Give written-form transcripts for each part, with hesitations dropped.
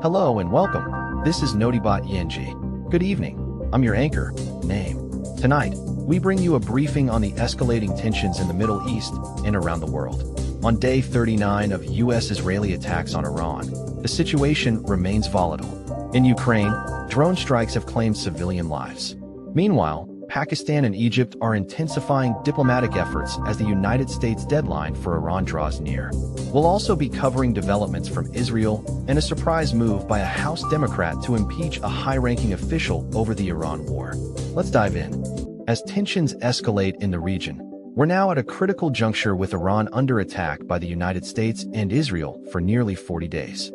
Hello and welcome. This is Notibot ENG. Good evening. I'm your anchor, Name. Tonight, we bring you a briefing on the escalating tensions in the Middle East and around the world. On day 39 of U.S.-Israeli attacks on Iran, the situation remains volatile. In Ukraine, drone strikes have claimed civilian lives. Meanwhile, Pakistan and Egypt are intensifying diplomatic efforts as the United States deadline for Iran draws near. We'll also be covering developments from Israel and a surprise move by a House Democrat to impeach a high-ranking official over the Iran war. Let's dive in. As tensions escalate in the region, we're now at a critical juncture with Iran under attack by the United States and Israel for nearly 40 days.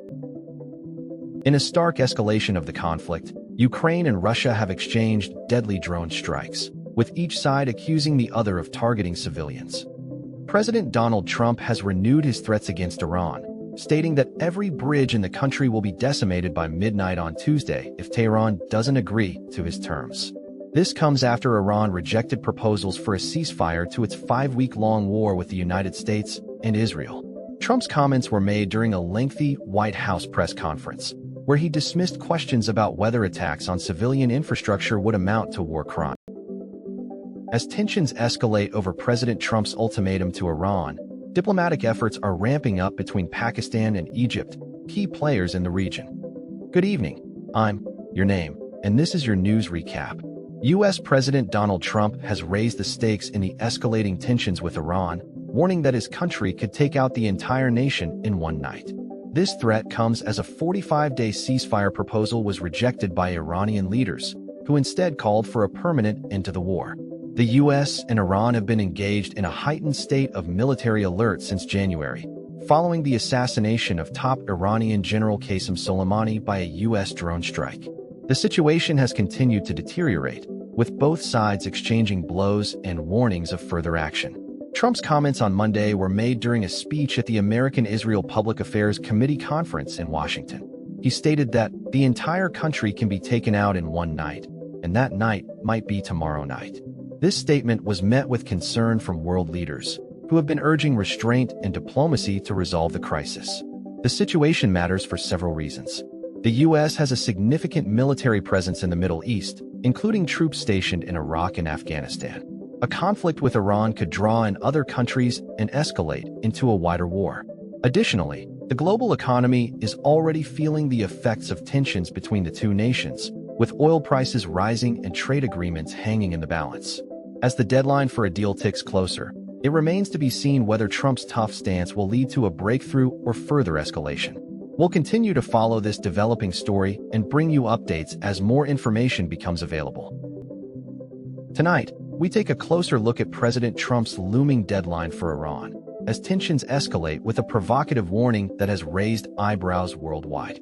In a stark escalation of the conflict, Ukraine and Russia have exchanged deadly drone strikes, with each side accusing the other of targeting civilians. President Donald Trump has renewed his threats against Iran, stating that every bridge in the country will be decimated by midnight on Tuesday if Tehran doesn't agree to his terms. This comes after Iran rejected proposals for a ceasefire to its 5-week-long war with the United States and Israel. Trump's comments were made during a lengthy White House press conference, where he dismissed questions about whether attacks on civilian infrastructure would amount to war crime. As tensions escalate over President Trump's ultimatum to Iran, diplomatic efforts are ramping up between Pakistan and Egypt, key players in the region. Good evening. I'm your name, and this is your news recap. U.S. President Donald Trump has raised the stakes in the escalating tensions with Iran, warning that his country could take out the entire nation in one night. This threat comes as a 45-day ceasefire proposal was rejected by Iranian leaders, who instead called for a permanent end to the war. The U.S. and Iran have been engaged in a heightened state of military alert since January, following the assassination of top Iranian General Qasem Soleimani by a U.S. drone strike. The situation has continued to deteriorate, with both sides exchanging blows and warnings of further action. Trump's comments on Monday were made during a speech at the American-Israel Public Affairs Committee conference in Washington. He stated that the entire country can be taken out in one night, and that night might be tomorrow night. This statement was met with concern from world leaders, who have been urging restraint and diplomacy to resolve the crisis. The situation matters for several reasons. The U.S. has a significant military presence in the Middle East, including troops stationed in Iraq and Afghanistan. A conflict with Iran could draw in other countries and escalate into a wider war. Additionally, the global economy is already feeling the effects of tensions between the two nations, with oil prices rising and trade agreements hanging in the balance. As the deadline for a deal ticks closer, it remains to be seen whether Trump's tough stance will lead to a breakthrough or further escalation. We'll continue to follow this developing story and bring you updates as more information becomes available. Tonight, we take a closer look at President Trump's looming deadline for Iran, as tensions escalate with a provocative warning that has raised eyebrows worldwide.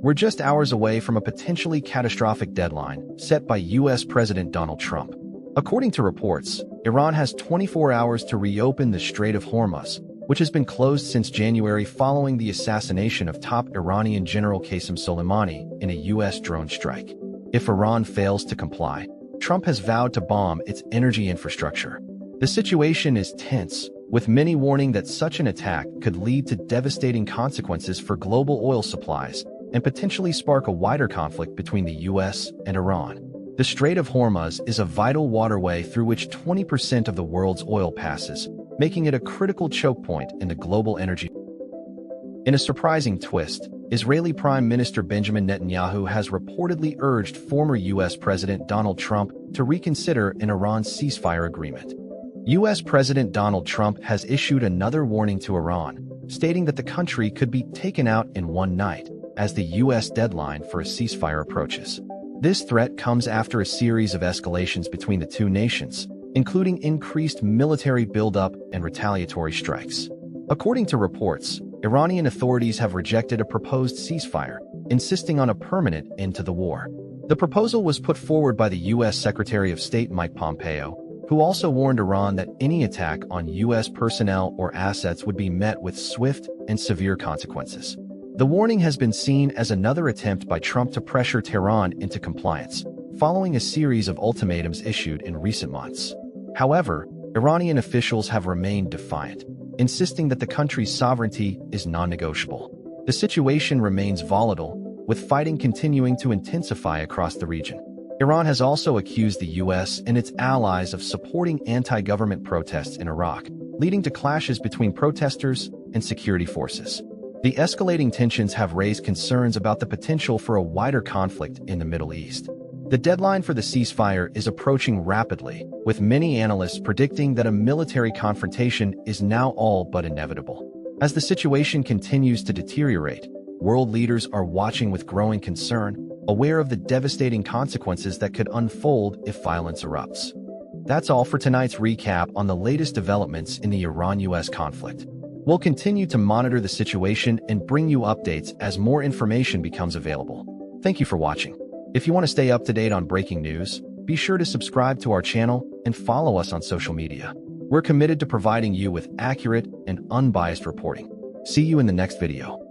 We're just hours away from a potentially catastrophic deadline set by U.S. President Donald Trump. According to reports, Iran has 24 hours to reopen the Strait of Hormuz, which has been closed since January following the assassination of top Iranian General Qasem Soleimani in a U.S. drone strike. If Iran fails to comply, Trump has vowed to bomb its energy infrastructure. The situation is tense, with many warning that such an attack could lead to devastating consequences for global oil supplies and potentially spark a wider conflict between the U.S. and Iran. The Strait of Hormuz is a vital waterway through which 20% of the world's oil passes, making it a critical choke point in the global energy. In a surprising twist, Israeli Prime Minister Benjamin Netanyahu has reportedly urged former U.S. President Donald Trump to reconsider an Iran ceasefire agreement. U.S. President Donald Trump has issued another warning to Iran, stating that the country could be taken out in one night as the U.S. deadline for a ceasefire approaches. This threat comes after a series of escalations between the two nations, including increased military buildup and retaliatory strikes. According to reports, Iranian authorities have rejected a proposed ceasefire, insisting on a permanent end to the war. The proposal was put forward by the U.S. Secretary of State Mike Pompeo, who also warned Iran that any attack on U.S. personnel or assets would be met with swift and severe consequences. The warning has been seen as another attempt by Trump to pressure Tehran into compliance, following a series of ultimatums issued in recent months. However, Iranian officials have remained defiant, insisting that the country's sovereignty is non-negotiable. The situation remains volatile, with fighting continuing to intensify across the region. Iran has also accused the U.S. and its allies of supporting anti-government protests in Iraq, leading to clashes between protesters and security forces. The escalating tensions have raised concerns about the potential for a wider conflict in the Middle East. The deadline for the ceasefire is approaching rapidly, with many analysts predicting that a military confrontation is now all but inevitable. As the situation continues to deteriorate, world leaders are watching with growing concern, aware of the devastating consequences that could unfold if violence erupts. That's all for tonight's recap on the latest developments in the Iran-US conflict. We'll continue to monitor the situation and bring you updates as more information becomes available. Thank you for watching. If you want to stay up to date on breaking news, be sure to subscribe to our channel and follow us on social media. We're committed to providing you with accurate and unbiased reporting. See you in the next video.